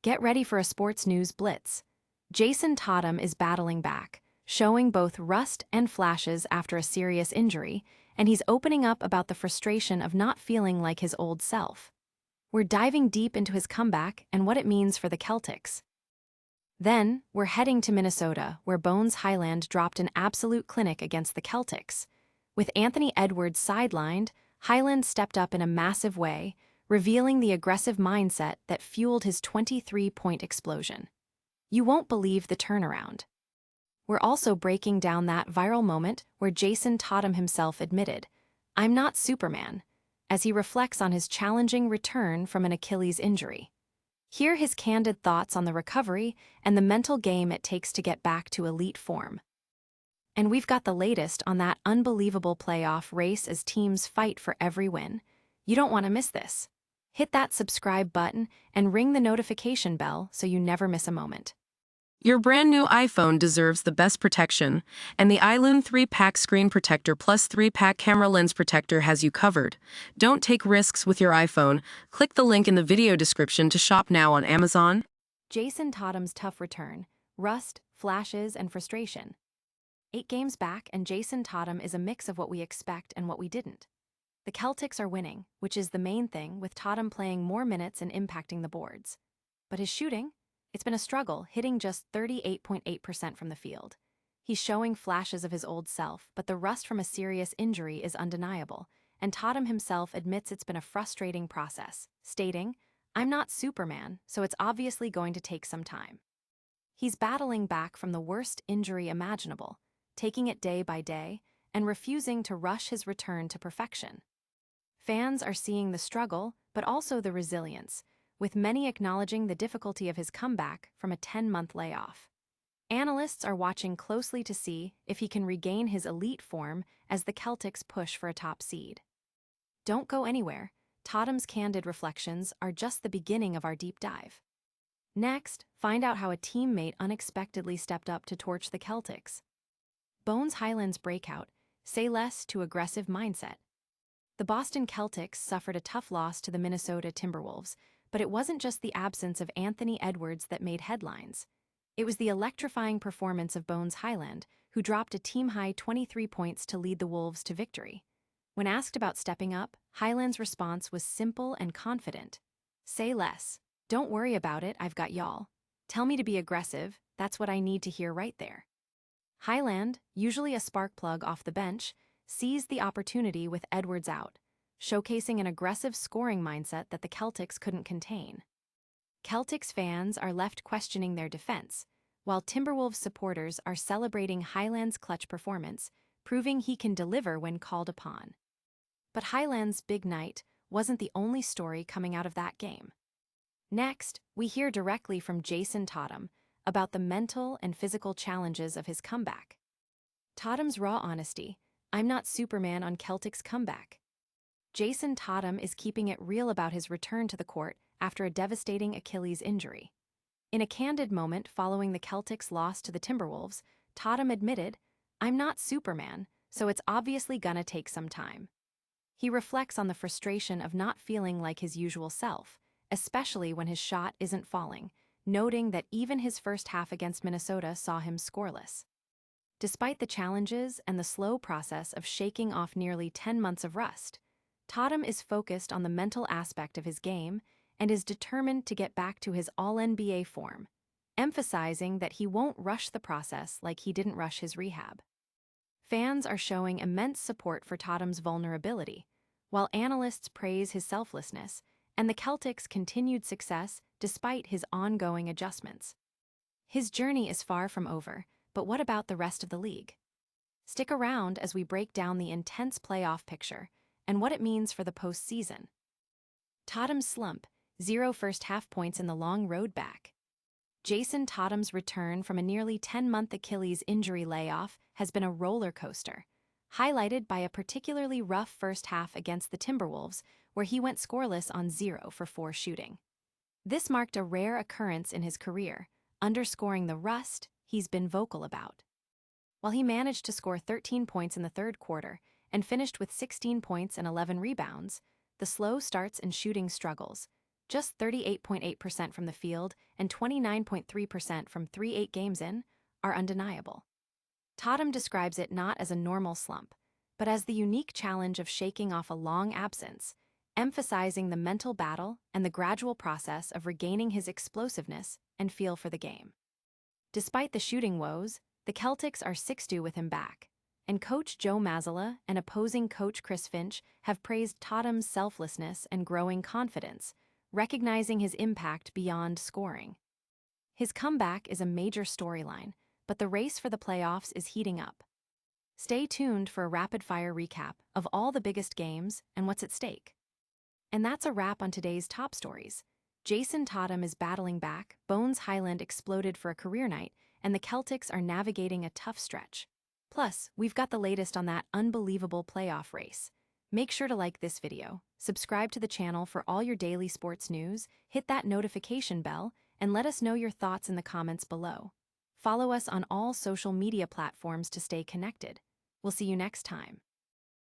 Get ready for a sports news blitz. Jayson Tatum is battling back, showing both rust and flashes after a serious injury, and he's opening up about the frustration of not feeling like his old self. We're diving deep into his comeback and what it means for the Celtics. Then, we're heading to Minnesota, where Hyland dropped an absolute clinic against the Celtics. With Anthony Edwards sidelined, Hyland stepped up in a massive way, revealing the aggressive mindset that fueled his 23-point explosion. You won't believe the turnaround. We're also breaking down that viral moment where Jayson Tatum himself admitted, "I'm not Superman," as he reflects on his challenging return from an Achilles injury. Hear his candid thoughts on the recovery and the mental game it takes to get back to elite form. And we've got the latest on that unbelievable playoff race as teams fight for every win. You don't want to miss this. Hit that subscribe button and ring the notification bell so you never miss a moment. Your brand new iPhone deserves the best protection, and the Hyland 3-pack screen protector plus 3-pack camera lens protector has you covered. Don't take risks with your iPhone. Click the link in the video description to shop now on Amazon. Jayson Tatum's tough return, rust, flashes, and frustration. 8 games back, and Jayson Tatum is a mix of what we expect and what we didn't. The Celtics are winning, which is the main thing, with Tatum playing more minutes and impacting the boards. But his shooting? It's been a struggle, hitting just 38.8% from the field. He's showing flashes of his old self, but the rust from a serious injury is undeniable, and Tatum himself admits it's been a frustrating process, stating, "I'm not Superman, so it's obviously going to take some time." He's battling back from the worst injury imaginable, taking it day by day, and refusing to rush his return to perfection. Fans are seeing the struggle, but also the resilience, with many acknowledging the difficulty of his comeback from a 10-month layoff. Analysts are watching closely to see if he can regain his elite form as the Celtics push for a top seed. Don't go anywhere. Tatum's candid reflections are just the beginning of our deep dive. Next, find out how a teammate unexpectedly stepped up to torch the Celtics. Hyland's breakout, say less to aggressive mindset. The Boston Celtics suffered a tough loss to the Minnesota Timberwolves, but it wasn't just the absence of Anthony Edwards that made headlines. It was the electrifying performance of Hyland, who dropped a team-high 23 points to lead the Wolves to victory. When asked about stepping up, Hyland's response was simple and confident. "Say less. Don't worry about it, I've got y'all. Tell me to be aggressive, that's what I need to hear right there." Hyland, usually a spark plug off the bench, seized the opportunity with Edwards out, showcasing an aggressive scoring mindset that the Celtics couldn't contain. Celtics fans are left questioning their defense, while Timberwolves supporters are celebrating Hyland's clutch performance, proving he can deliver when called upon. But Hyland's big night wasn't the only story coming out of that game. Next, we hear directly from Jayson Tatum about the mental and physical challenges of his comeback. Tatum's raw honesty, "I'm not Superman" on Celtics' comeback. Jayson Tatum is keeping it real about his return to the court after a devastating Achilles injury. In a candid moment following the Celtics' loss to the Timberwolves, Tatum admitted, "I'm not Superman, so it's obviously gonna take some time." He reflects on the frustration of not feeling like his usual self, especially when his shot isn't falling, noting that even his first half against Minnesota saw him scoreless. Despite the challenges and the slow process of shaking off nearly 10 months of rust, Tatum is focused on the mental aspect of his game and is determined to get back to his All-NBA form, emphasizing that he won't rush the process like he didn't rush his rehab. Fans are showing immense support for Tatum's vulnerability, while analysts praise his selflessness and the Celtics' continued success despite his ongoing adjustments. His journey is far from over, but what about the rest of the league? Stick around as we break down the intense playoff picture and what it means for the postseason. Tatum's slump, 0 first-half points in the long road back. Jayson Tatum's return from a nearly 10-month Achilles injury layoff has been a roller coaster, highlighted by a particularly rough first half against the Timberwolves, where he went scoreless on 0 for 4 shooting. This marked a rare occurrence in his career, underscoring the rust he's been vocal about. While he managed to score 13 points in the third quarter and finished with 16 points and 11 rebounds, the slow starts and shooting struggles, Just 38.8% from the field and 29.3% from 3-8 games in are undeniable. Tatum describes it not as a normal slump, but as the unique challenge of shaking off a long absence, emphasizing the mental battle and the gradual process of regaining his explosiveness and feel for the game. Despite the shooting woes, the Celtics are 6-2 with him back, and coach Joe Mazzulla and opposing coach Chris Finch have praised Tatum's selflessness and growing confidence, recognizing his impact beyond scoring. His comeback is a major storyline, but the race for the playoffs is heating up. Stay tuned for a rapid-fire recap of all the biggest games and what's at stake. And that's a wrap on today's top stories. Jayson Tatum is battling back, Bones Hyland exploded for a career night, and the Celtics are navigating a tough stretch. Plus, we've got the latest on that unbelievable playoff race. Make sure to like this video, subscribe to the channel for all your daily sports news, hit that notification bell, and let us know your thoughts in the comments below. Follow us on all social media platforms to stay connected. We'll see you next time.